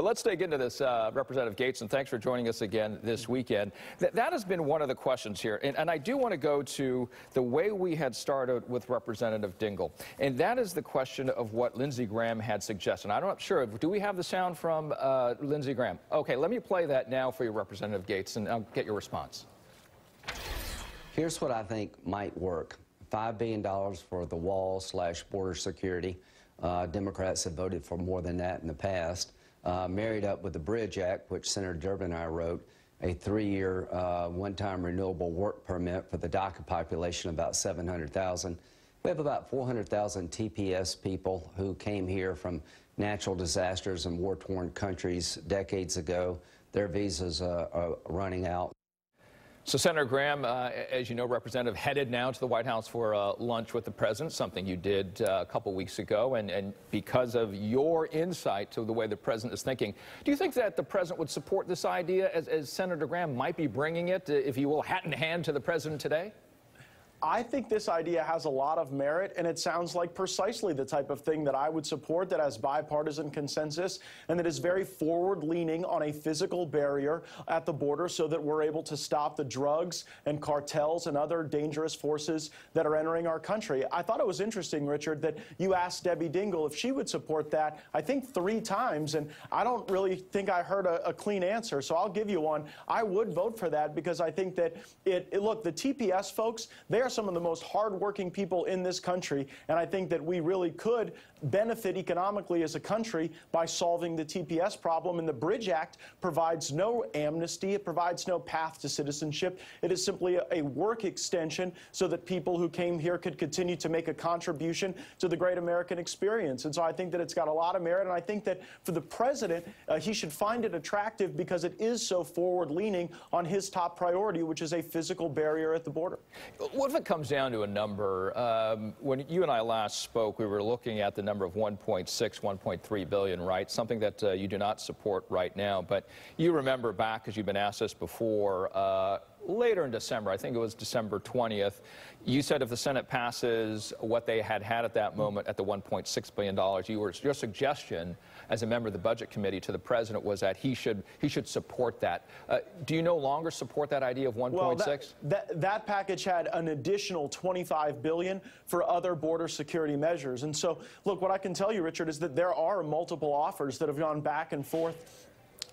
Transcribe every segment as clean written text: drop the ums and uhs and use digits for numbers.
But let's dig into this, Representative Gaetz, and thanks for joining us again this weekend. That has been one of the questions here, and I do want to go to the way we had started with Representative Dingell, and that is the question of what Lindsey Graham had suggested. I'm not sure, do we have the sound from Lindsey Graham? Okay, let me play that now for you, Representative Gaetz, and I'll get your response. Here's what I think might work. $5 billion for the wall/border security. Democrats have voted for more than that in the past. Married up with the Bridge Act, which Senator Durbin and I wrote, a 3-year one-time renewable work permit for the DACA population, about 700,000. We have about 400,000 TPS people who came here from natural disasters and war-torn countries decades ago. Their visas are running out. So Senator Graham, as you know, Representative, headed now to the White House for lunch with the president, something you did a couple weeks ago, and because of your insight to the way the president is thinking, do you think that the president would support this idea as Senator Graham might be bringing it, if you will, hat in hand to the president today? I think this idea has a lot of merit, and it sounds like precisely the type of thing that I would support, that has bipartisan consensus and that is very forward-leaning on a physical barrier at the border so that we're able to stop the drugs and cartels and other dangerous forces that are entering our country. I thought it was interesting, Richard, that you asked Debbie Dingell if she would support that, I think 3 times, and I don't really think I heard a clean answer, so I'll give you one. I would vote for that because I think that look, the TPS folks, they are some of the most hardworking people in this country, and I think that we really could benefit economically as a country by solving the TPS problem. And the Bridge Act provides no amnesty. It provides no path to citizenship. It is simply a work extension so that people who came here could continue to make a contribution to the great American experience. And so I think that it's got a lot of merit, and I think that for the president, he should find it attractive because it is so forward-leaning on his top priority, which is a physical barrier at the border. What if it comes down to a number? When you and I last spoke, we were looking at the number of 1.6, 1.3 billion, right? Something that you do not support right now. But you remember back, because you've been asked this before, later in December, I think it was December 20th, you said if the Senate passes what they had at that moment at the $1.6 billion, your suggestion as a member of the Budget Committee to the president was that he should support that. Do you no longer support that idea of 1.6? Well, that package had an additional $25 billion for other border security measures. And so, look, what I can tell you, Richard, is that there are multiple offers that have gone back and forth,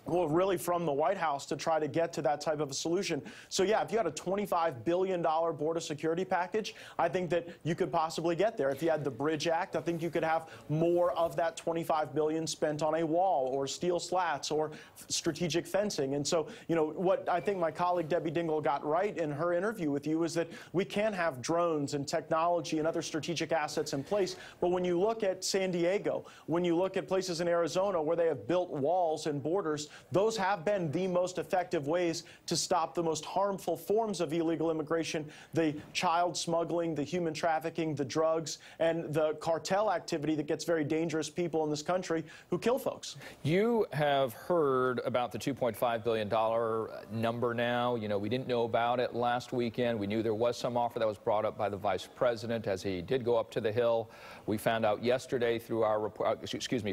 well, really from the White House to try to get to that type of a solution. So, yeah, if you had a $25 billion border security package, I think that you could possibly get there. If you had the Bridge Act, I think you could have more of that $25 billion spent on a wall or steel slats or strategic fencing. And so, you know, what I think my colleague Debbie Dingell got right in her interview with you is that we can have drones and technology and other strategic assets in place. But when you look at San Diego, when you look at places in Arizona where they have built walls and borders, those have been the most effective ways to stop the most harmful forms of illegal immigration, the child smuggling, the human trafficking, the drugs, and the cartel activity that gets very dangerous people in this country who kill folks. You have heard about the $2.5 billion number now. You know, we didn't know about it last weekend. We knew there was some offer that was brought up by the vice president as he did go up to the Hill. We found out yesterday through our report,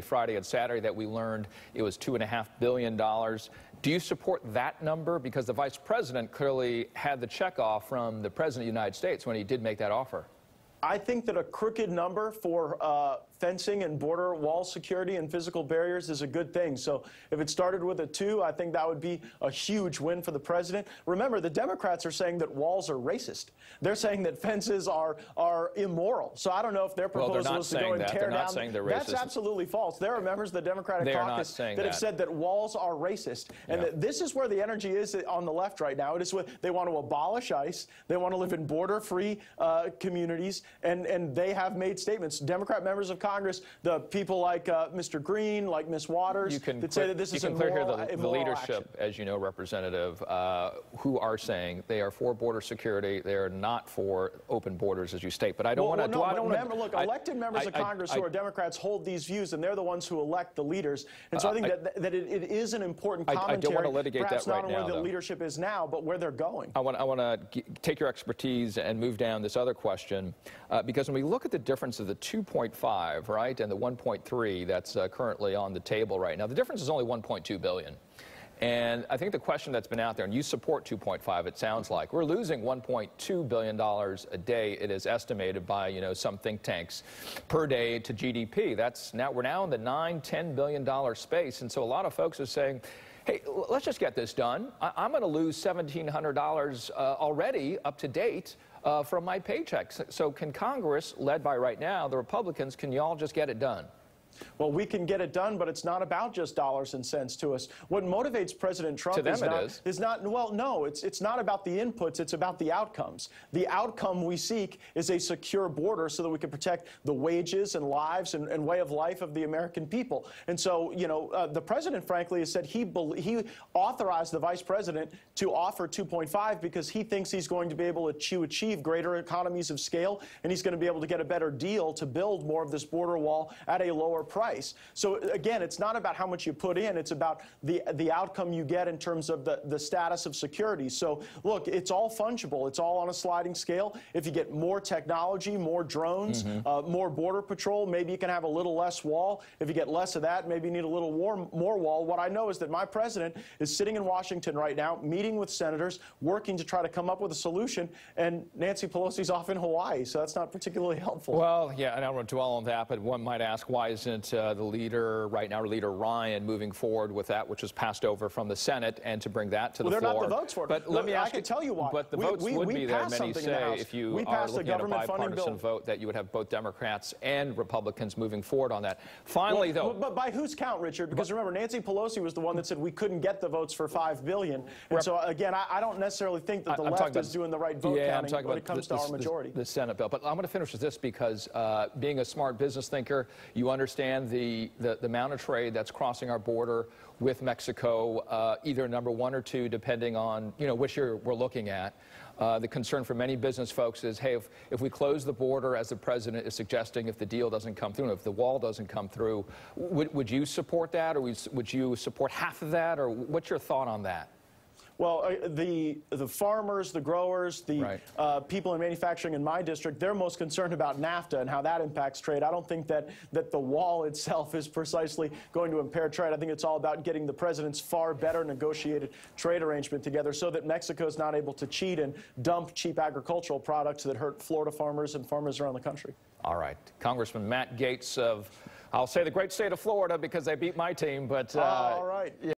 Friday and Saturday, that we learned it was $2.5 billion. Do you support that number? Because the vice president clearly had the checkoff from the president of the United States when he did make that offer. I think that a crooked number for fencing and border wall security and physical barriers is a good thing. So if it started with a 2, I think that would be a huge win for the president. Remember, the Democrats are saying that walls are racist. They're saying that fences are immoral. So I don't know if their proposal is to go and tear down. That's absolutely false. There are members of the Democratic caucus that have said that walls are racist. And that this is where the energy is on the left right now. It is what they want to abolish ICE. They want to live in border-free communities. And they have made statements. Democrat members of Congress, the people like Mr. Green, like Ms. Waters, that say that this is immoral. You can clear here the leadership, as you know, Representative, who are saying they are for border security. They are not for open borders, as you state. But I don't want to. Look, elected members of Congress who are Democrats hold these views, and they're the ones who elect the leaders. And so I think that it is an important commentary. I don't want to litigate perhaps that right not on where the leadership is now, but where they're going. I want to take your expertise and move down this other question, because when we look at the difference of the 2.5 2.5, right, and the 1.3 that's currently on the table right now. The difference is only 1.2 billion. And I think the question that's been out there, and you support 2.5, it sounds like, we're losing $1.2 billion a day, it is estimated by, some think tanks, per day to GDP. We're now in the $9–10 billion space. And so a lot of folks are saying, hey, let's just get this done. I'm going to lose $1,700 already up to date from my paychecks. So can Congress, led by right now the Republicans, can you all just get it done? Well, we can get it done, but it's not about just dollars and cents to us. What motivates President Trump is not, well, no, it's not about the inputs, it's about the outcomes. The outcome we seek is a secure border so that we can protect the wages and lives and way of life of the American people. And so, the president, frankly, has said he authorized the vice president to offer 2.5 because he thinks he's going to be able to achieve greater economies of scale, and he's going to be able to get a better deal to build more of this border wall at a lower price. So again, it's not about how much you put in, it's about the outcome you get in terms of the status of security. So look, it's all fungible, it's all on a sliding scale. If you get more technology, more drones, more border patrol, maybe you can have a little less wall. If you get less of that, maybe you need a little more wall. What I know is that my president is sitting in Washington right now, meeting with senators, working to try to come up with a solution, and Nancy Pelosi's off in Hawaii, so that's not particularly helpful. Well, yeah, and I don't want to dwell on that, but one might ask, why isn't the leader right now, Leader Ryan, moving forward with that, which was passed over from the Senate, and to bring that to the floor? They're not the votes for it. But let me ask I can tell you why. But the votes would be there. Many say, if you are looking at a bipartisan vote, that you would have both Democrats and Republicans moving forward on that. Finally, though. But by whose count, Richard? Because remember, Nancy Pelosi was the one that said we couldn't get the votes for $5 billion. And so, again, I don't necessarily think that the left is doing the right vote counting when it comes to our majority. The Senate bill. But I'm going to finish with this because being a smart business thinker, you understand the amount of trade that's crossing our border with Mexico, either number 1 or 2, depending on which year we're looking at. The concern for many business folks is, hey, if we close the border, as the president is suggesting, if the deal doesn't come through, if the wall doesn't come through, would you support that, or would you support half of that, or what's your thought on that? Well, the farmers, the growers, the people in manufacturing in my district, they're most concerned about NAFTA and how that impacts trade. I don't think that the wall itself is precisely going to impair trade. I think it's all about getting the president's far better negotiated trade arrangement together so that Mexico is not able to cheat and dump cheap agricultural products that hurt Florida farmers and farmers around the country. All right. Congressman Matt Gaetz of, I'll say, the great state of Florida, because they beat my team, but... all right.